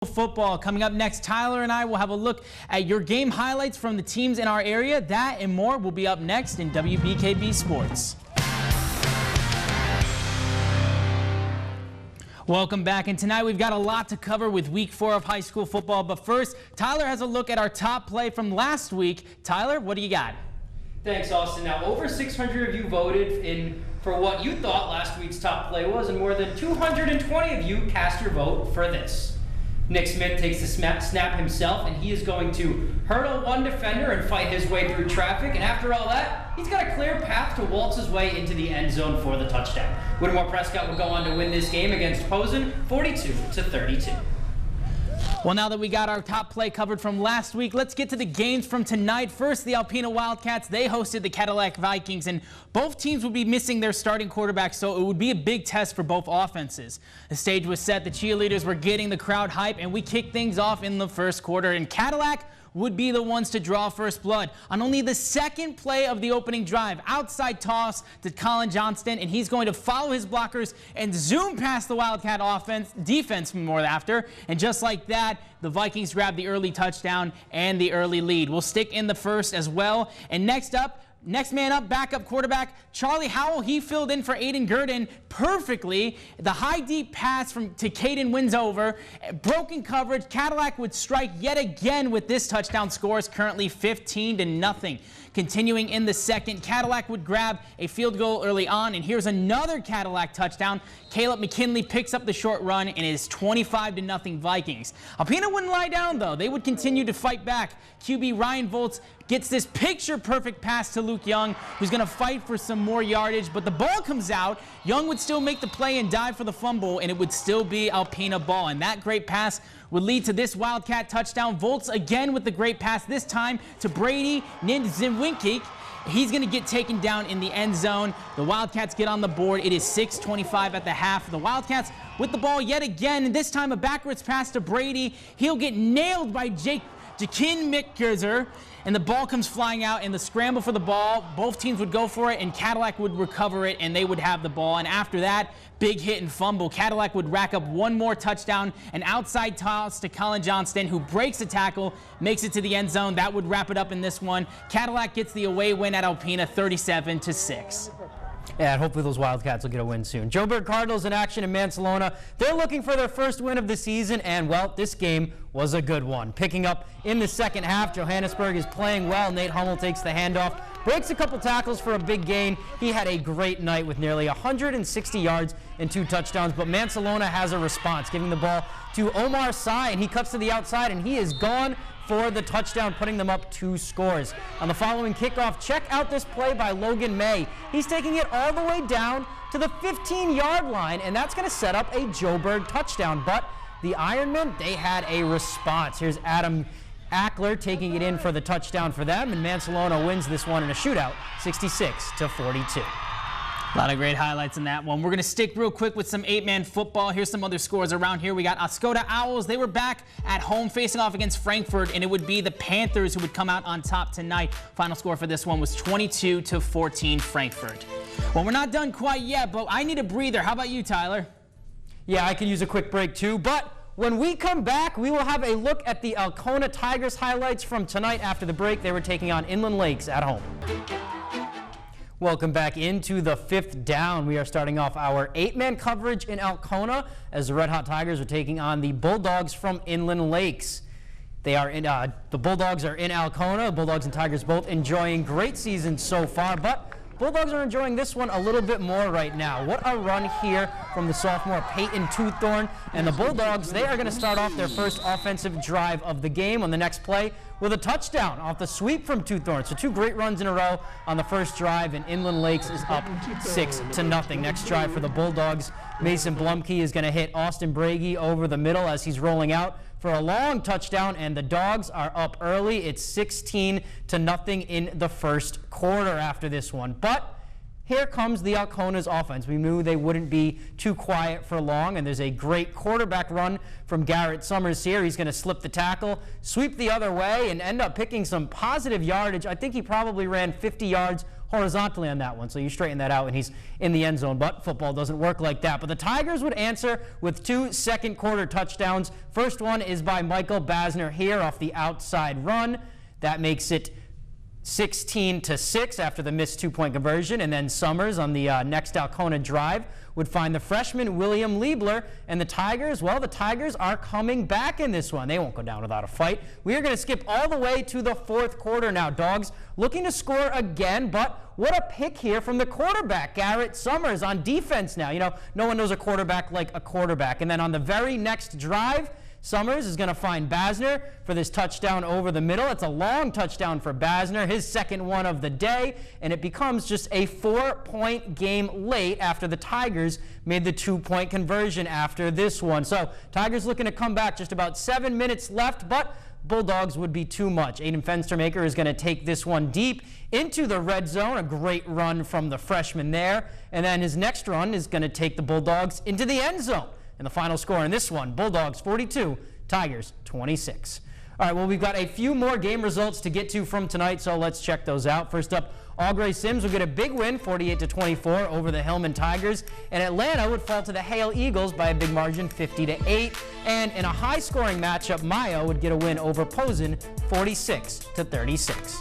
Football. Coming up next, Tyler and I will have a look at your game highlights from the teams in our area. That and more will be up next in WBKB Sports. Welcome back, and tonight we've got a lot to cover with week 4 of high school football. But first, Tyler has a look at our top play from last week. Tyler, what do you got? Thanks, Austin. Now, over 600 of you voted for what you thought last week's top play was, and more than 220 of you cast your vote for this. Nick Smith takes the snap himself, and he is going to hurdle one defender and fight his way through traffic. And after all that, he's got a clear path to waltz his way into the end zone for the touchdown. Whittemore Prescott will go on to win this game against Posen 42-32. Well, now that we got our top play covered from last week, let's get to the games from tonight. First, the Alpena Wildcats, they hosted the Cadillac Vikings, and both teams would be missing their starting quarterback, so it would be a big test for both offenses. The stage was set, the cheerleaders were getting the crowd hype, and we kicked things off in the first quarter, and Cadillac would be the ones to draw first blood. On only the second play of the opening drive, outside toss to Colin Johnston, and he's going to follow his blockers and zoom past the Wildcat defense more after. And just like that, the Vikings grab the early touchdown and the early lead. We'll stick in the first as well. And next man up, backup quarterback Charlie Howell. He filled in for Aiden Gurdon perfectly. The high deep pass to Caden Winsover. Broken coverage. Cadillac would strike yet again with this touchdown. Score is currently 15-0. Continuing in the second, Cadillac would grab a field goal early on, and here's another Cadillac touchdown. Caleb McKinley picks up the short run, and it is 25-0 Vikings. Alpena wouldn't lie down, though. They would continue to fight back. QB Ryan Volz gets this picture-perfect pass to Luke Young, who's going to fight for some more yardage, but the ball comes out. Young would still make the play and dive for the fumble, and it would still be Alpena ball, and that great pass would lead to this Wildcat touchdown. Volz again with the great pass, this time to Brady Nzinwinki. He's going to get taken down in the end zone. The Wildcats get on the board. It is 6:25 at the half. The Wildcats with the ball yet again, and this time a backwards pass to Brady. He'll get nailed by Jakin McGurzer, and the ball comes flying out, and the scramble for the ball, both teams would go for it, and Cadillac would recover it, and they would have the ball. And after that, big hit and fumble. Cadillac would rack up one more touchdown, an outside toss to Colin Johnston, who breaks a tackle, makes it to the end zone. That would wrap it up in this one. Cadillac gets the away win at Alpena, 37-6. Yeah, and hopefully those Wildcats will get a win soon. Joburg Cardinals in action in Mansalona. They're looking for their first win of the season, and, well, this game was a good one. Picking up in the second half, Johannesburg is playing well. Nate Hummel takes the handoff, breaks a couple tackles for a big gain. He had a great night with nearly 160 yards and 2 touchdowns, but Mansalona has a response, giving the ball to Omar Sy, and he cuts to the outside, and he is gone for the touchdown, putting them up 2 scores. On the following kickoff, check out this play by Logan May. He's taking it all the way down to the 15-yard line, and that's going to set up a Joburg touchdown. But the Ironmen, they had a response. Here's Adam Ackler taking it in for the touchdown for them, and Mansalona wins this one in a shootout, 66-42. A lot of great highlights in that one. We're going to stick real quick with some 8-man football. Here's some other scores around here. We got Oscoda Owls. They were back at home facing off against Frankfurt, and it would be the Panthers who would come out on top tonight. Final score for this one was 22-14 Frankfurt. Well, we're not done quite yet, but I need a breather. How about you, Tyler? Yeah, I can use a quick break too, but when we come back, we will have a look at the Alcona Tigers highlights from tonight after the break. They were taking on Inland Lakes at home. Welcome back into the 5th down. We are starting off our 8-man coverage in Alcona as the Red Hot Tigers are taking on the Bulldogs from Inland Lakes. They are in, the Bulldogs are in Alcona. Bulldogs and Tigers both enjoying great seasons so far, but Bulldogs are enjoying this one a little bit more right now. What a run here from the sophomore Peyton Toothorn. And the Bulldogs, they are going to start off their first offensive drive of the game on the next play with a touchdown off the sweep from Toothorn. So 2 great runs in a row on the first drive, and Inland Lakes is up 6-0. Next drive for the Bulldogs, Mason Blumke is going to hit Austin Brady over the middle as he's rolling out for a long touchdown, and the Dogs are up early. It's 16-0 in the first quarter after this one. But here comes the Alcona's offense. We knew they wouldn't be too quiet for long, and there's a great quarterback run from Garrett Summers here. He's going to slip the tackle, sweep the other way, and end up picking some positive yardage. I think he probably ran 50 yards horizontally on that one, so you straighten that out and he's in the end zone, but football doesn't work like that. But the Tigers would answer with 2 second-quarter touchdowns. First one is by Michael Basner here off the outside run. That makes it 16-6 after the missed 2-point conversion, and then Summers on the next Alcona drive would find the freshman William Liebler, and the Tigers are coming back in this one. They won't go down without a fight. We are going to skip all the way to the 4th quarter now. Dogs looking to score again, but what a pick here from the quarterback, Garrett Summers, on defense now. You know, no one knows a quarterback like a quarterback. And then on the very next drive, Summers is going to find Basner for this touchdown over the middle. It's a long touchdown for Basner, his second one of the day, and it becomes just a 4-point game late after the Tigers made the 2-point conversion after this one. So Tigers looking to come back, just about 7 minutes left, but Bulldogs would be too much. Aiden Fenstermaker is going to take this one deep into the red zone. A great run from the freshman there. And then his next run is going to take the Bulldogs into the end zone. And the final score in this one, Bulldogs 42, Tigers 26. All right, well, we've got a few more game results to get to from tonight, so let's check those out. First up, Augrey Sims will get a big win, 48-24 over the Hillman Tigers, and Atlanta would fall to the Hale Eagles by a big margin, 50-8. And in a high-scoring matchup, Mayo would get a win over Posen, 46-36.